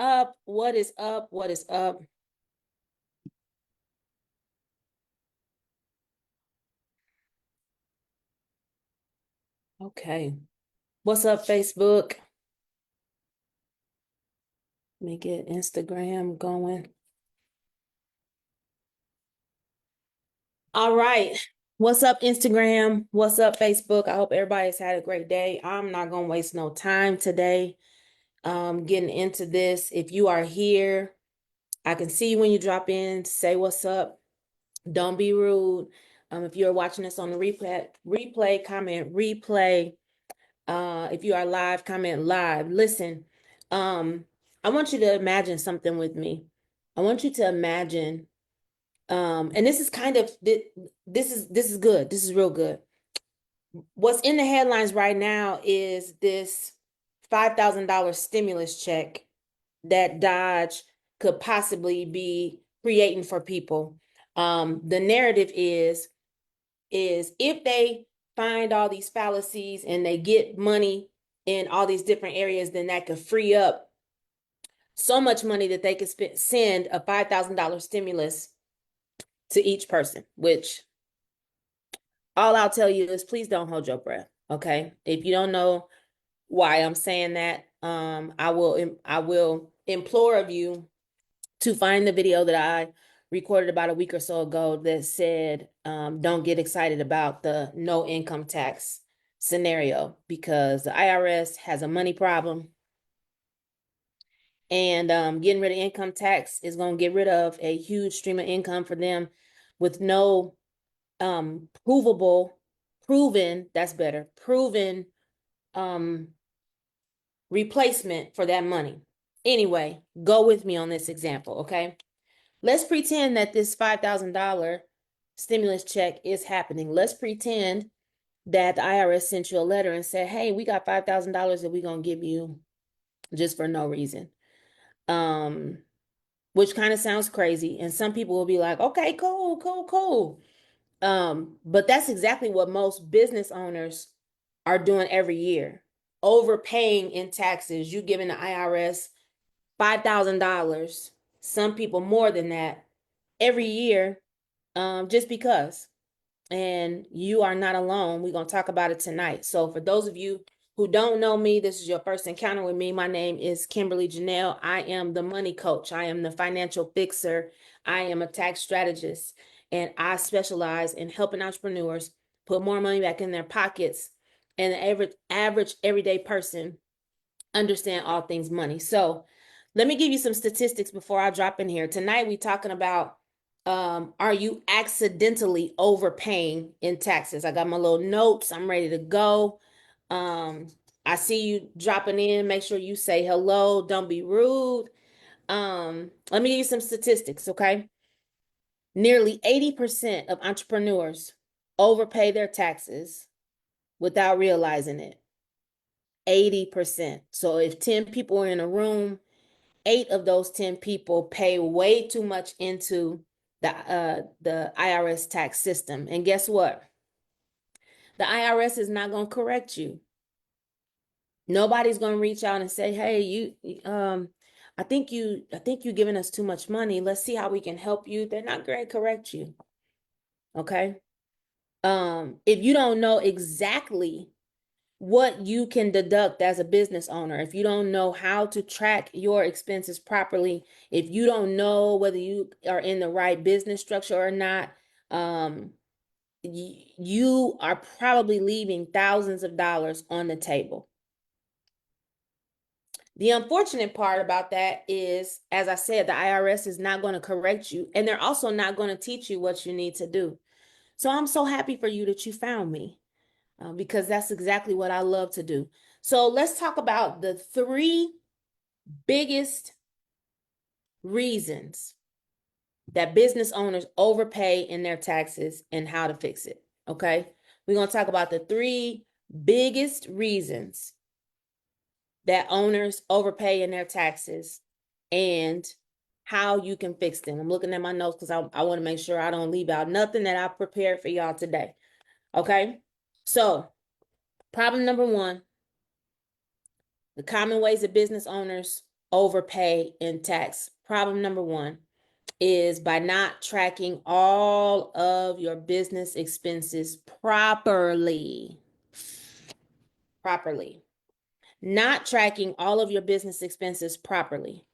up? What is up? What is up? Okay. What's up, Facebook? Let me get Instagram going. All right. What's up, Instagram? What's up, Facebook? I hope everybody's had a great day. I'm not gonna waste no time today. Getting into this. If you are here, I can see you when you drop in. Say what's up. Don't be rude. If you're watching this on the replay, comment replay. If you are live, comment live. Listen, I want you to imagine something with me. I want you to imagine, and this is kind of this is good. This is real good. What's in the headlines right now is this $5,000 stimulus check that Dodge could possibly be creating for people. The narrative is if they find all these fallacies and they get money in all these different areas, then that could free up so much money that they could send a $5,000 stimulus to each person, which all I'll tell you is please don't hold your breath. Okay. If you don't know why I'm saying that, I will implore of you to find the video that I recorded about a week or so ago that said, don't get excited about the no income tax scenario because the IRS has a money problem. And getting rid of income tax is going to get rid of a huge stream of income for them with no proven replacement for that money. Anyway, go with me on this example, okay? Let's pretend that this $5,000 stimulus check is happening. Let's pretend that the IRS sent you a letter and said, hey, we got $5,000 that we're going to give you just for no reason. Which kind of sounds crazy. And some people will be like, okay, cool. But that's exactly what most business owners are doing every year. Overpaying in taxes. You giving the IRS $5,000, some people more than that every year, just because. And you are not alone. We're going to talk about it tonight. So for those of you who don't know me, this is your first encounter with me. My name is Kimberly Janelle. I am the money coach. I am the financial fixer. I am a tax strategist. And I specialize in helping entrepreneurs put more money back in their pockets and the average everyday person understand all things money. So let me give you some statistics before I drop in here. Tonight we're talking about are you accidentally overpaying in taxes? I got my little notes. I'm ready to go. I see you dropping in. Make sure you say hello. Don't be rude. Let me give you some statistics, okay? Nearly 80% of entrepreneurs overpay their taxes without realizing it. 80%. So if 10 people are in a room, 8 of those 10 people pay way too much into the IRS tax system. And guess what? The IRS is not going to correct you. Nobody's going to reach out and say, "Hey, I think you're giving us too much money. Let's see how we can help you." They're not going to correct you. Okay? If you don't know exactly what you can deduct as a business owner, if you don't know how to track your expenses properly, if you don't know whether you are in the right business structure or not, you are probably leaving thousands of dollars on the table. The unfortunate part about that is, as I said, the IRS is not going to correct you, and they're also not going to teach you what you need to do. So I'm so happy for you that you found me. Because that's exactly what I love to do. So let's talk about the 3 biggest reasons that business owners overpay in their taxes and how to fix it. Okay. We're going to talk about the 3 biggest reasons that owners overpay in their taxes and how you can fix them. I'm looking at my notes because I want to make sure I don't leave out nothing that I've prepared for y'all today. Okay. So problem number 1, the common ways that business owners overpay in tax. Problem number one is by not tracking all of your business expenses properly. Properly. Not tracking all of your business expenses properly.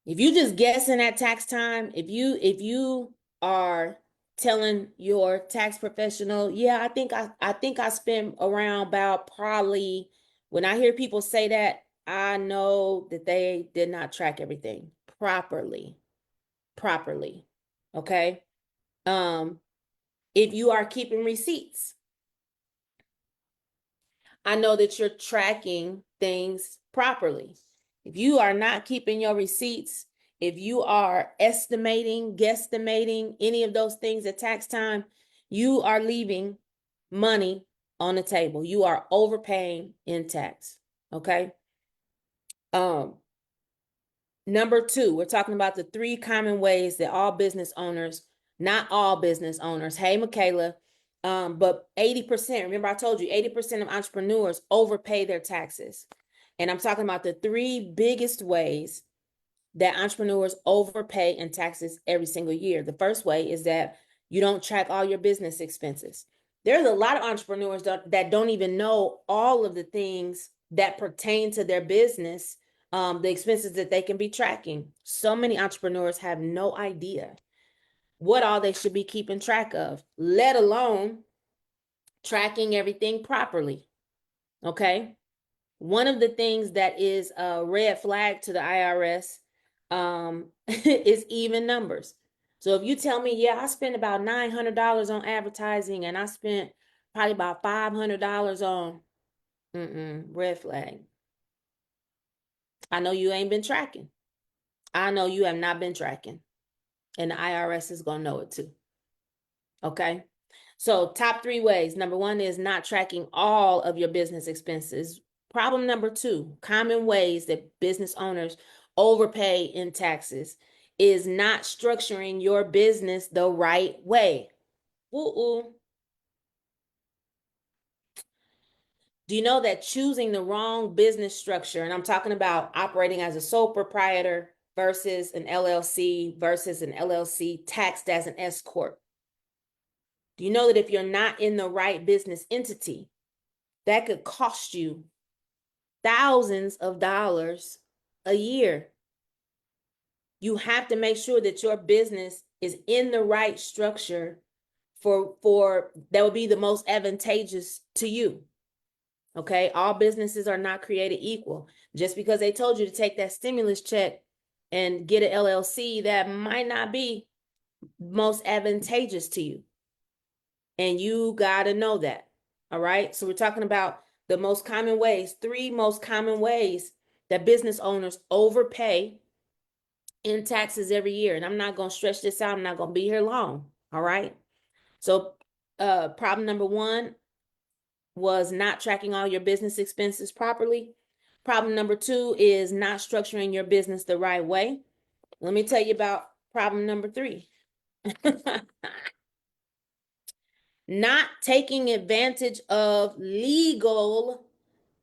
If you just guessing at tax time, if you are telling your tax professional, yeah, I think I spend around about probably, when I hear people say that, I know that they did not track everything properly. Properly. Okay? If you are keeping receipts, I know that you're tracking things properly. If you are not keeping your receipts, if you are estimating, guesstimating any of those things at tax time, you are leaving money on the table. You are overpaying in tax. Okay. Um, Number two, we're talking about the three common ways that all business owners, not all business owners, hey, Michaela, but 80%, remember I told you 80% of entrepreneurs overpay their taxes. And I'm talking about the three biggest ways that entrepreneurs overpay in taxes every single year. The first way is that you don't track all your business expenses. There's a lot of entrepreneurs that don't even know all of the things that pertain to their business, the expenses that they can be tracking. So many entrepreneurs have no idea what all they should be keeping track of, let alone tracking everything properly. Okay. One of the things that is a red flag to the IRS is even numbers. So if you tell me, yeah, I spent about $900 on advertising and I spent probably about $500 on red flag. I know you ain't been tracking. I know you have not been tracking. And the IRS is going to know it too. Okay. So top three ways. Number one is not tracking all of your business expenses. Problem number two, common ways that business owners overpay in taxes is not structuring your business the right way. Ooh. Do you know that choosing the wrong business structure, and I'm talking about operating as a sole proprietor versus an LLC taxed as an S corp? Do you know that if you're not in the right business entity, that could cost you thousands of dollars a year? You have to make sure that your business is in the right structure for that would be the most advantageous to you. Okay? All businesses are not created equal. Just because they told you to take that stimulus check and get an LLC, that might not be most advantageous to you. And you got to know that. All right? So we're talking about the most common ways, three most common ways that business owners overpay in taxes every year. And I'm not going to stretch this out. I'm not going to be here long. All right? So problem number one was not tracking all your business expenses properly. Problem number two is not structuring your business the right way. Let me tell you about problem number three. Not taking advantage of legal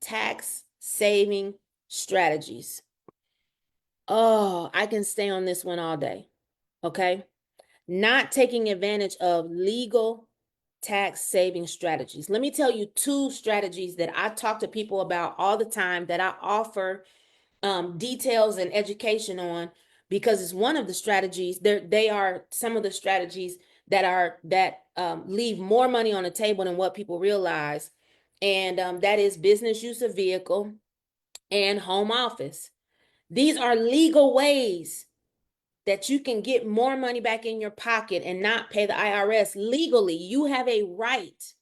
tax saving strategies. Oh, I can stay on this one all day. Okay. Not taking advantage of legal tax saving strategies. Let me tell you two strategies that I talk to people about all the time, that I offer details and education on, because it's one of the strategies. They are some of the strategies that leave more money on the table than what people realize, and that is business use of vehicle and home office. These are legal ways that you can get more money back in your pocket and not pay the IRS legally. You have a right.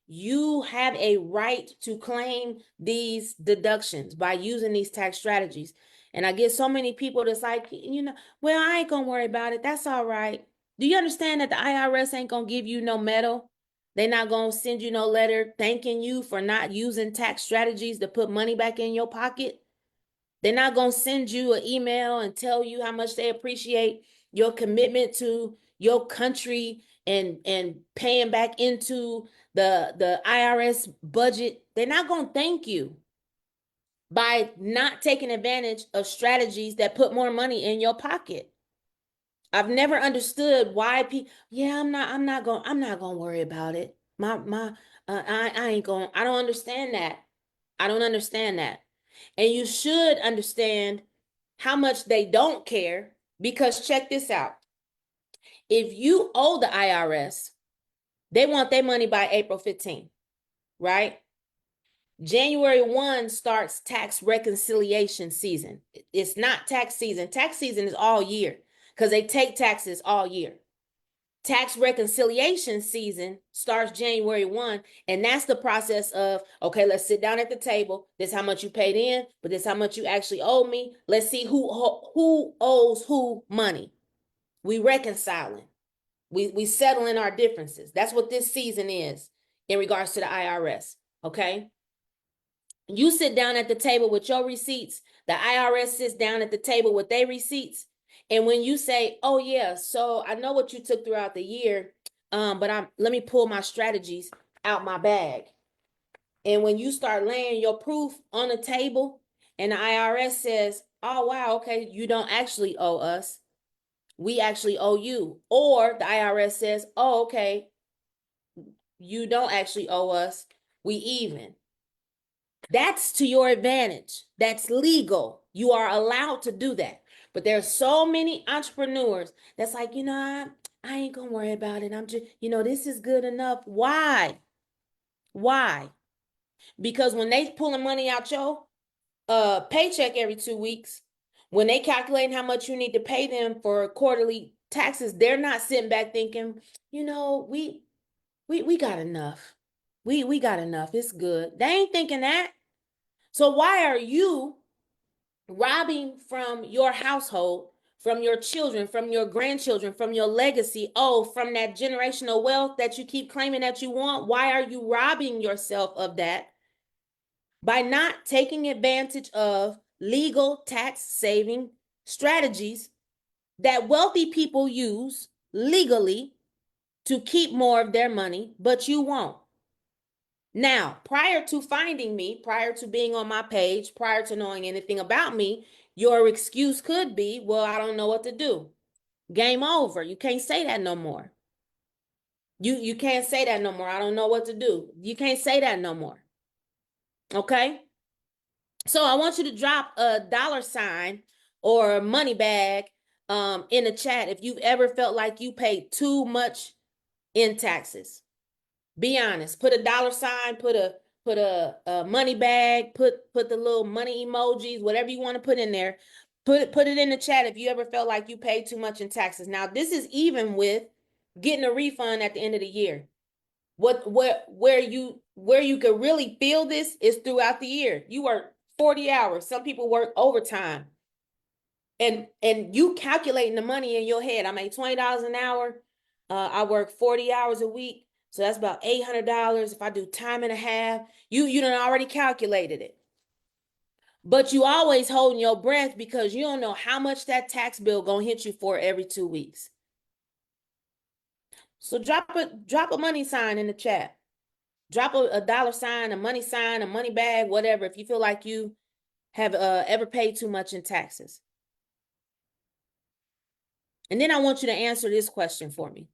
You have a right to claim these deductions by using these tax strategies. And I get so many people that's like, well, I ain't gonna worry about it. That's all right. Do you understand that the IRS ain't gonna give you no medal? They're not gonna send you no letter thanking you for not using tax strategies to put money back in your pocket? They're not going to send you an email and tell you how much they appreciate your commitment to your country and paying back into the IRS budget. They're not going to thank you by not taking advantage of strategies that put more money in your pocket. I've never understood why people, yeah, I'm not going to worry about it. I ain't going, I don't understand that. I don't understand that. And you should understand how much they don't care, because check this out. If you owe the IRS, they want their money by April 15th, right? January 1 starts tax reconciliation season. It's not tax season. Tax season is all year because they take taxes all year. Tax reconciliation season starts January 1, and that's the process of, okay, let's sit down at the table. This is how much you paid in, but this is how much you actually owe me. Let's see who owes who money. We reconciling. We settling our differences. That's what this season is in regards to the IRS, okay? You sit down at the table with your receipts. The IRS sits down at the table with their receipts. And when you say, oh yeah, so I know what you took throughout the year, but let me pull my strategies out my bag. And when you start laying your proof on the table and the IRS says, oh wow, okay, you don't actually owe us. We actually owe you. Or the IRS says, oh, okay, you don't actually owe us. We even. That's to your advantage. That's legal. You are allowed to do that. But there's so many entrepreneurs that's like, I ain't gonna worry about it. I'm just, this is good enough. Why? Why? Because when they pulling money out your paycheck every 2 weeks, when they calculating how much you need to pay them for quarterly taxes, they're not sitting back thinking, we got enough. We got enough. It's good. They ain't thinking that. So why are you robbing from your household, from your children, from your grandchildren, from your legacy, from that generational wealth that you keep claiming that you want? Why are you robbing yourself of that by not taking advantage of legal tax saving strategies that wealthy people use legally to keep more of their money, but you won't? Now, prior to finding me, prior to being on my page, prior to knowing anything about me, your excuse could be, well, I don't know what to do. Game over. You can't say that no more. You can't say that no more. I don't know what to do. You can't say that no more. Okay? So I want you to drop a $sign or a money bag in the chat if you've ever felt like you paid too much in taxes. Be honest. Put a $sign, put a money bag, put the little money emojis, whatever you want to put in there. Put it in the chat if you ever felt like you paid too much in taxes. Now, this is even with getting a refund at the end of the year. Where you could really feel this is throughout the year. You work 40 hours. Some people work overtime. And you calculating the money in your head. I make $20 an hour. I work 40 hours a week. So that's about $800. If I do time and a half, you done already calculated it. But you always holding your breath because you don't know how much that tax bill gonna hit you for every 2 weeks. So drop a money sign in the chat. Drop a $sign, a money sign, a money bag, whatever, if you feel like you have ever paid too much in taxes. And then I want you to answer this question for me.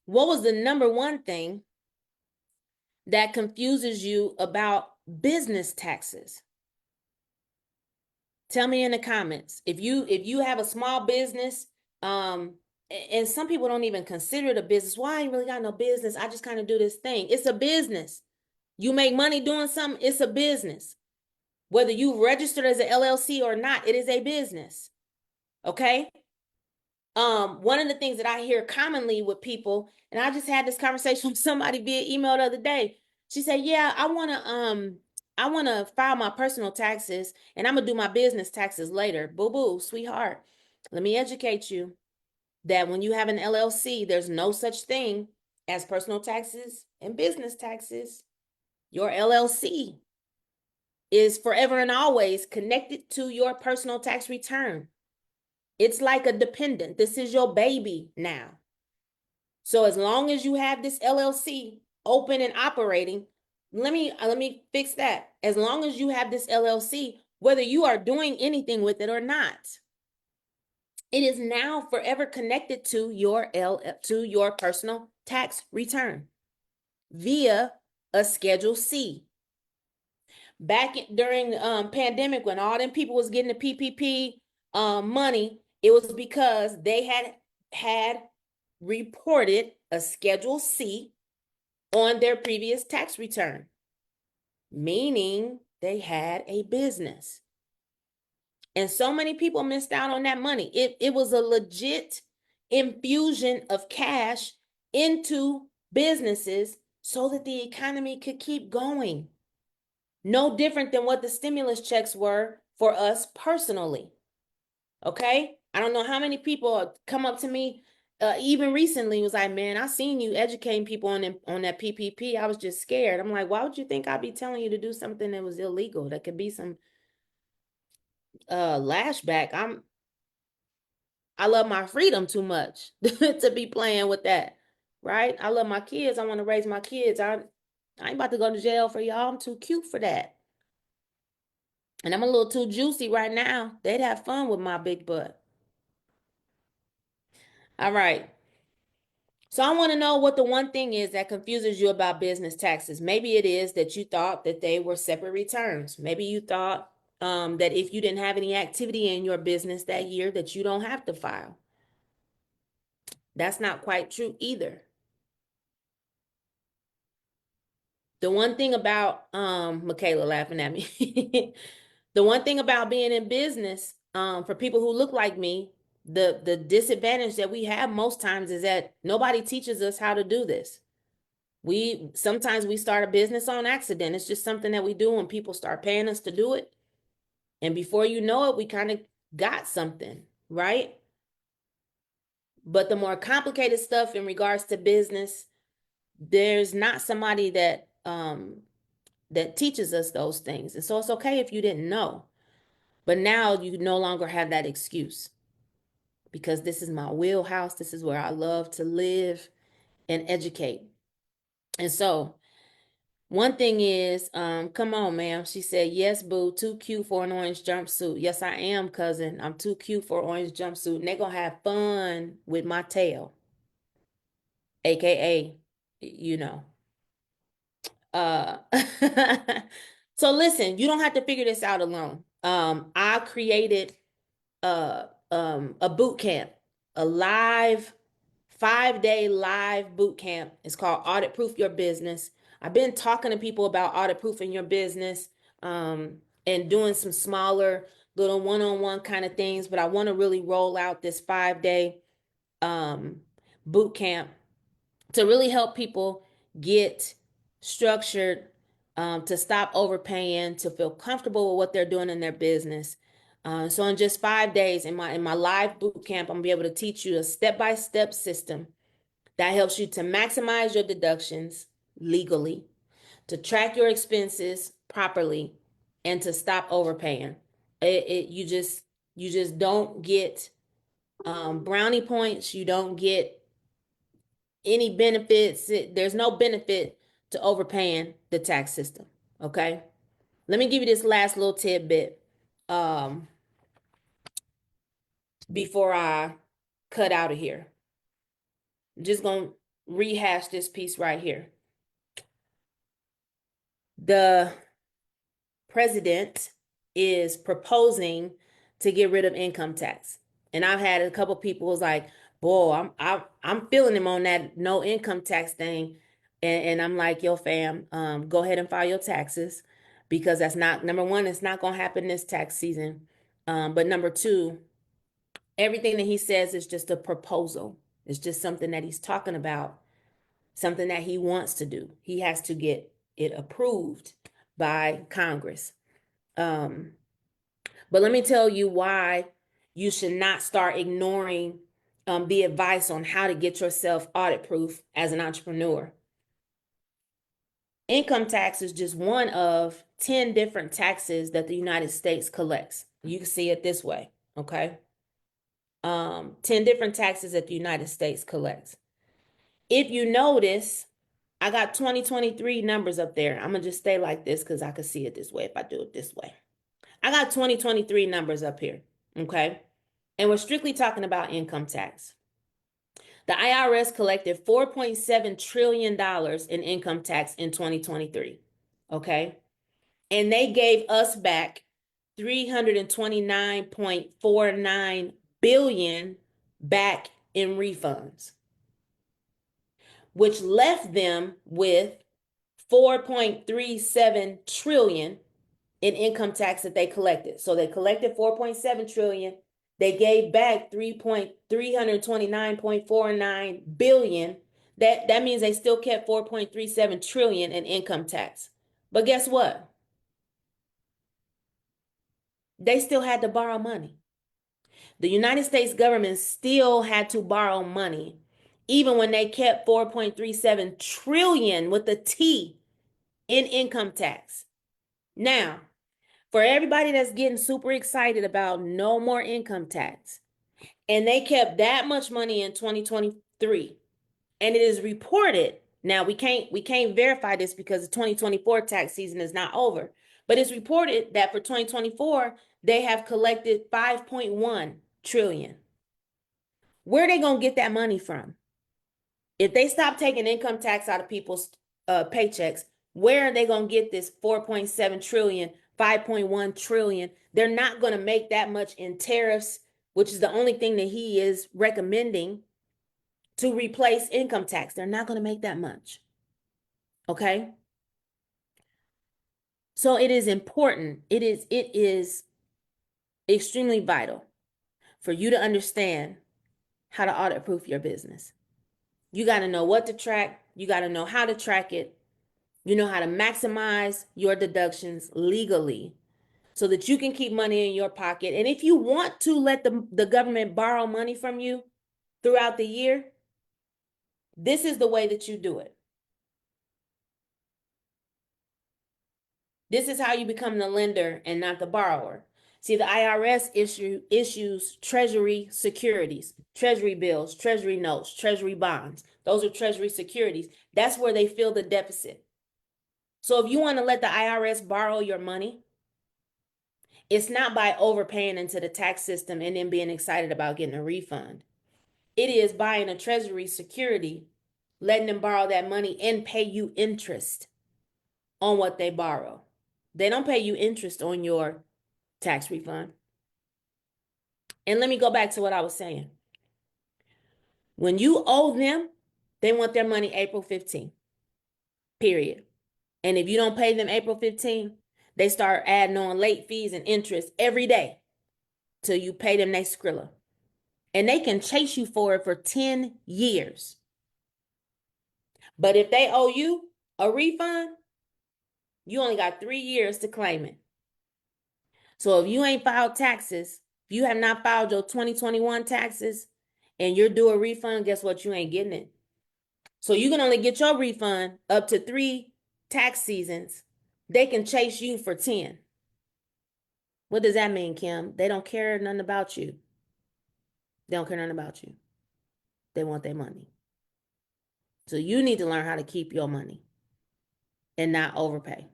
What was the number one thing that confuses you about business taxes? Tell me in the comments. If you have a small business, and some people don't even consider it a business. Well, I ain't really got no business. I just kind of do this thing. It's a business. You make money doing something, it's a business. Whether you registered as an LLC or not, it is a business. Okay? One of the things that I hear commonly with people, and I just had this conversation with somebody via email the other day. She said, yeah, I want to file my personal taxes and I'm gonna do my business taxes later. Boo-boo, sweetheart. Let me educate you that when you have an LLC, there's no such thing as personal taxes and business taxes. Your LLC is forever and always connected to your personal tax return. It's like a dependent. This is your baby now. So as long as you have this LLC open and operating, let me fix that. As long as you have this LLC, whether you are doing anything with it or not, it is now forever connected to your personal tax return via a Schedule C. Back during pandemic, when all them people was getting the PPP money, it was because they had reported a Schedule C on their previous tax return, meaning they had a business. And so many people missed out on that money. It was a legit infusion of cash into businesses so that the economy could keep going. No different than what the stimulus checks were for us personally. Okay? I don't know how many people come up to me even recently was like, man, I seen you educating people on that PPP. I was just scared. I'm like, why would you think I'd be telling you to do something that was illegal? That could be some lashback. I love my freedom too much to be playing with that. Right? I love my kids. I want to raise my kids. I ain't about to go to jail for y'all. I'm too cute for that. And I'm a little too juicy right now. They'd have fun with my big butt. All right. So I want to know what the one thing is that confuses you about business taxes. Maybe it is that you thought that they were separate returns. Maybe you thought that if you didn't have any activity in your business that year, that you don't have to file. That's not quite true either. The one thing about Michaela laughing at me. The one thing about being in business, for people who look like me, the disadvantage that we have most times is that nobody teaches us how to do this. We sometimes we start a business on accident. It's just something that we do when people start paying us to do it. And before you know it, we kind of got something, right? But the more complicated stuff in regards to business, there's not somebody that teaches us those things. And so it's okay if you didn't know. But now you no longer have that excuse because this is my wheelhouse. This is where I love to live and educate. And so one thing is, come on, ma'am. She said, yes, boo, too cute for an orange jumpsuit. Yes, I am, cousin. I'm too cute for an orange jumpsuit. And they're going to have fun with my tail, AKA, you know. Uh, so listen, you don't have to figure this out alone. I created a boot camp, a live 5-day live boot camp. It's called Audit Proof Your Business. I've been talking to people about audit proofing your business and doing some smaller little one-on-one kind of things, but I want to really roll out this 5-day boot camp to really help people get structured, to stop overpaying, to feel comfortable with what they're doing in their business. So in just 5 days in my live boot camp, I'm gonna be able to teach you a step-by-step system that helps you to maximize your deductions legally, to track your expenses properly, and to stop overpaying. You just don't get brownie points. You don't get any benefits. There's no benefit to overpaying the tax system. Okay. Let me give you this last little tidbit um, before I cut out of here. I'm just going to rehash this piece right here. The president is proposing to get rid of income tax. And I've had a couple people was like, boy, I'm feeling him on that no income tax thing. And I'm like, yo, fam, go ahead and file your taxes because that's not, number one, it's not going to happen this tax season. But number two, everything that he says is just a proposal. It's just something that he's talking about, something that he wants to do. He has to get it approved by Congress. But let me tell you why you should not start ignoring the advice on how to get yourself audit proof as an entrepreneur. Income tax is just one of 10 different taxes that the United States collects. You can see it this way, okay? 10 different taxes that the United States collects. If you notice, I got 2023 numbers up there. I'm going to just stay like this because I can see it this way if I do it this way. I got 2023 numbers up here, okay? And we're strictly talking about income tax. The IRS collected $4.7 trillion in income tax in 2023, okay? And they gave us back 329.49 billion back in refunds, which left them with 4.37 trillion in income tax that they collected. So they collected 4.7 trillion. They gave back 329.49 billion. That means they still kept 4.37 trillion in income tax. But guess what? They still had to borrow money. The United States government still had to borrow money, even when they kept 4.37 trillion with a T in income tax. Now, for everybody that's getting super excited about no more income tax, and they kept that much money in 2023, and it is reported. Now we can't verify this because the 2024 tax season is not over, but it's reported that for 2024 they have collected 5.1 trillion. Where are they gonna get that money from? If they stop taking income tax out of people's paychecks, where are they gonna get this 4.7 trillion, 5.1 trillion? They're not gonna make that much in tariffs, which is the only thing that he is recommending to replace income tax. They're not gonna make that much. Okay. So it is important. It is extremely vital for you to understand how to audit proof your business. You got to know what to track. You got to know how to track it. You know how to maximize your deductions legally so that you can keep money in your pocket. And if you want to let the government borrow money from you throughout the year, this is the way that you do it. This is how you become the lender and not the borrower. See, the IRS issues treasury securities, treasury bills, treasury notes, treasury bonds. Those are treasury securities. That's where they fill the deficit. So if you want to let the IRS borrow your money, it's not by overpaying into the tax system and then being excited about getting a refund. It is buying a treasury security, letting them borrow that money and pay you interest on what they borrow. They don't pay you interest on your tax refund. And let me go back to what I was saying. When you owe them, they want their money April 15th, period. And if you don't pay them April 15th, they start adding on late fees and interest every day till you pay them their Skrilla. And they can chase you for it for 10 years. But if they owe you a refund, you only got 3 years to claim it. So if you ain't filed taxes, if you have not filed your 2021 taxes and you're due a refund, guess what? You ain't getting it. So you can only get your refund up to 3 tax seasons. They can chase you for 10. What does that mean, Kim? They don't care nothing about you. They don't care nothing about you. They want their money. So you need to learn how to keep your money and not overpay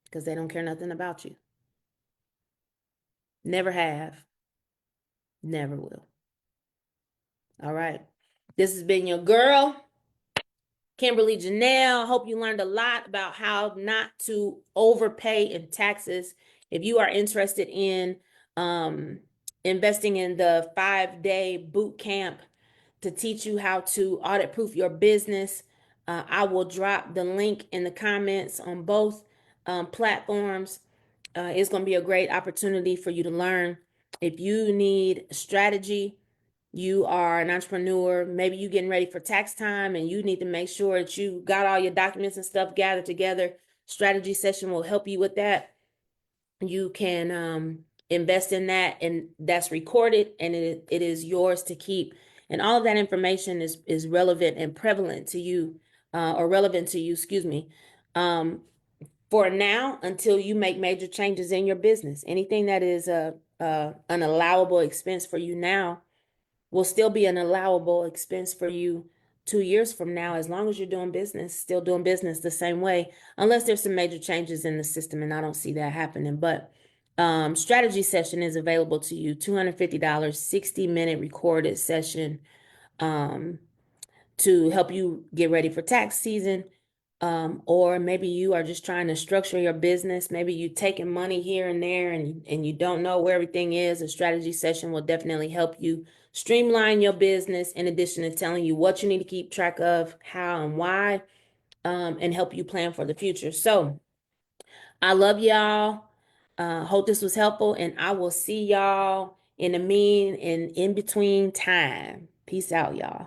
because they don't care nothing about you. Never have. Never will. All right. This has been your girl, Kimberly Janelle. I hope you learned a lot about how not to overpay in taxes. If you are interested in investing in the 5-day boot camp to teach you how to audit proof your business, I will drop the link in the comments on both platforms. It's going to be a great opportunity for you to learn. If you need strategy, you are an entrepreneur, maybe you getting ready for tax time and you need to make sure that you got all your documents and stuff gathered together. Strategy session will help you with that. You can invest in that, and that's recorded and it is yours to keep. And all of that information is relevant and prevalent to you, or relevant to you, excuse me, for now until you make major changes in your business. Anything that is an allowable expense for you now will still be an allowable expense for you 2 years from now, as long as you're doing business, still doing business the same way, unless there's some major changes in the system, and I don't see that happening. But strategy session is available to you, $250, 60-minute recorded session to help you get ready for tax season. Or maybe you are just trying to structure your business. Maybe you taking money here and there and you don't know where everything is. A strategy session will definitely help you streamline your business, in addition to telling you what you need to keep track of, how and why, and help you plan for the future. So I love y'all. Hope this was helpful, and I will see y'all in the mean and in between time. Peace out, y'all.